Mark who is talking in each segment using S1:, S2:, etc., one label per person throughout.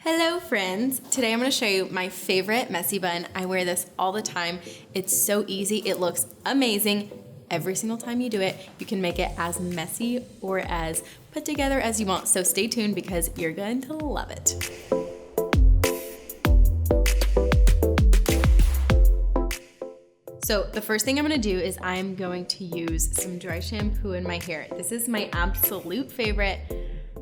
S1: Hello friends, today I'm going to show you my favorite messy bun. I wear this all the time. It's so easy, it looks amazing. Every single time you do it, you can make it as messy or as put together as you want. So stay tuned because you're going to love it. So the first thing I'm gonna do is I'm going to use some dry shampoo in my hair. This is my absolute favorite.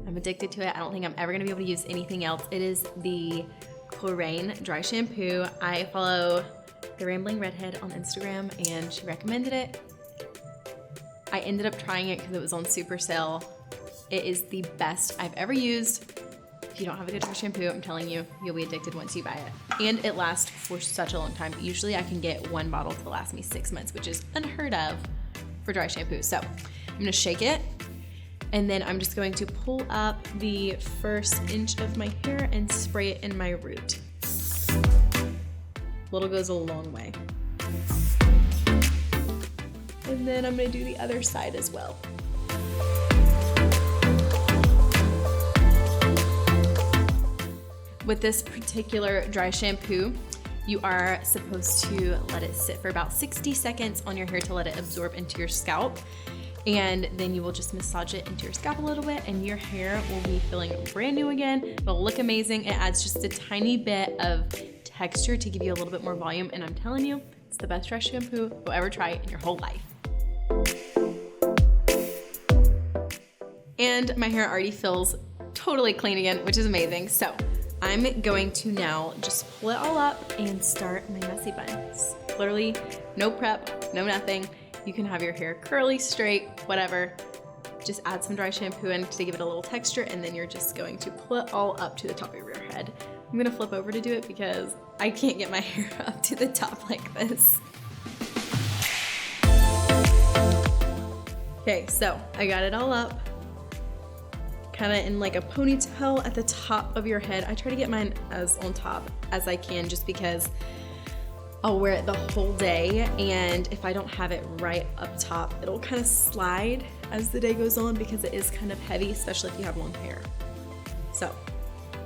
S1: I'm addicted to it. I don't think I'm ever gonna be able to use anything else. It is the Chlorine dry shampoo. I follow the Rambling Redhead on Instagram and she recommended it. I ended up trying it because it was on super sale. It is the best I've ever used. If you don't have a good dry shampoo, I'm telling you, you'll be addicted once you buy it. And it lasts for such a long time. Usually I can get one bottle to last me 6 months, which is unheard of for dry shampoo. So I'm gonna shake it, and then I'm just going to pull up the first inch of my hair and spray it in my root. Little goes a long way. And then I'm gonna do the other side as well. With this particular dry shampoo, you are supposed to let it sit for about 60 seconds on your hair to let it absorb into your scalp. And then you will just massage it into your scalp a little bit and your hair will be feeling brand new again. It'll look amazing. It adds just a tiny bit of texture to give you a little bit more volume. And I'm telling you, it's the best dry shampoo you'll ever try in your whole life. And my hair already feels totally clean again, which is amazing. So I'm going to now just pull it all up and start my messy buns. Literally no prep, no nothing. You can have your hair curly, straight, whatever. Just add some dry shampoo in to give it a little texture, and then you're just going to pull it all up to the top of your head. I'm gonna flip over to do it because I can't get my hair up to the top like this. Okay, so I got it all up. Kind of in like a ponytail at the top of your head. I try to get mine as on top as I can just because I'll wear it the whole day, and if I don't have it right up top, it'll kind of slide as the day goes on because it is kind of heavy, especially if you have long hair. So,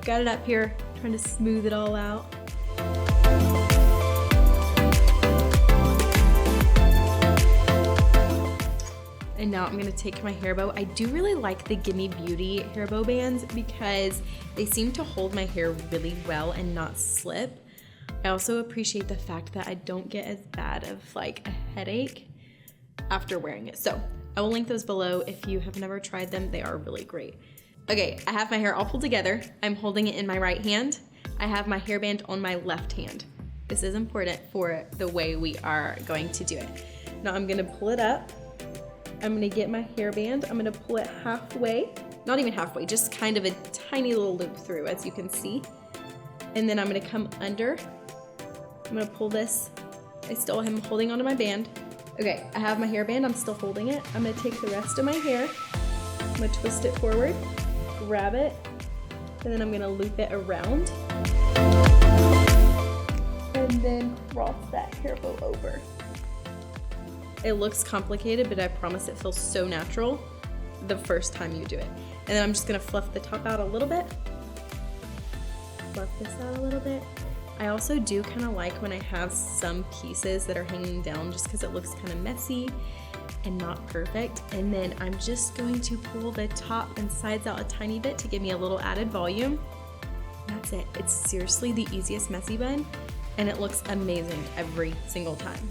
S1: got it up here, trying to smooth it all out. And now I'm gonna take my hair bow. I do really like the Gimme Beauty hair bow bands because they seem to hold my hair really well and not slip. I also appreciate the fact that I don't get as bad of like a headache after wearing it. So I will link those below if you have never tried them. They are really great. Okay, I have my hair all pulled together. I'm holding it in my right hand. I have my hairband on my left hand. This is important for the way we are going to do it. Now I'm gonna pull it up. I'm gonna get my hairband. I'm gonna pull it halfway, not even halfway, just kind of a tiny little loop through, as you can see. And then I'm gonna come under. I'm gonna pull this. I still am holding onto my band. Okay, I have my hairband, I'm still holding it. I'm gonna take the rest of my hair. I'm gonna twist it forward, grab it, and then I'm gonna loop it around. And then cross that hair bow over. It looks complicated, but I promise it feels so natural the first time you do it. And then I'm just gonna fluff the top out a little bit. Fluff this out a little bit. I also do kind of like when I have some pieces that are hanging down just because it looks kind of messy and not perfect. And then I'm just going to pull the top and sides out a tiny bit to give me a little added volume. That's it. It's seriously the easiest messy bun, and it looks amazing every single time.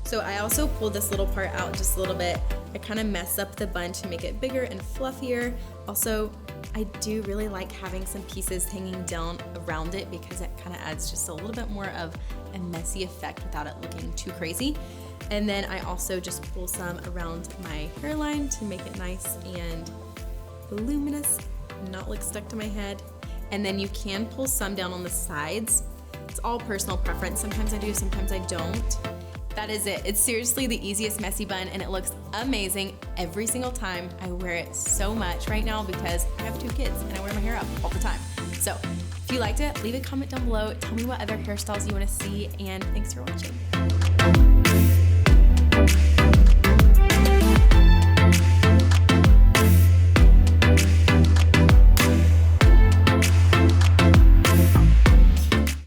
S1: So I also pulled this little part out just a little bit. I kind of mess up the bun to make it bigger and fluffier. Also, I do really like having some pieces hanging down around it because it kind of adds just a little bit more of a messy effect without it looking too crazy. And then I also just pull some around my hairline to make it nice and voluminous, not look stuck to my head. And then you can pull some down on the sides. It's all personal preference. Sometimes I do, sometimes I don't. That is it. It's seriously the easiest messy bun, and it looks amazing every single time. I wear it so much right now because I have 2 kids and I wear my hair up all the time. So if you liked it, leave a comment down below. Tell me what other hairstyles you want to see, and thanks for watching.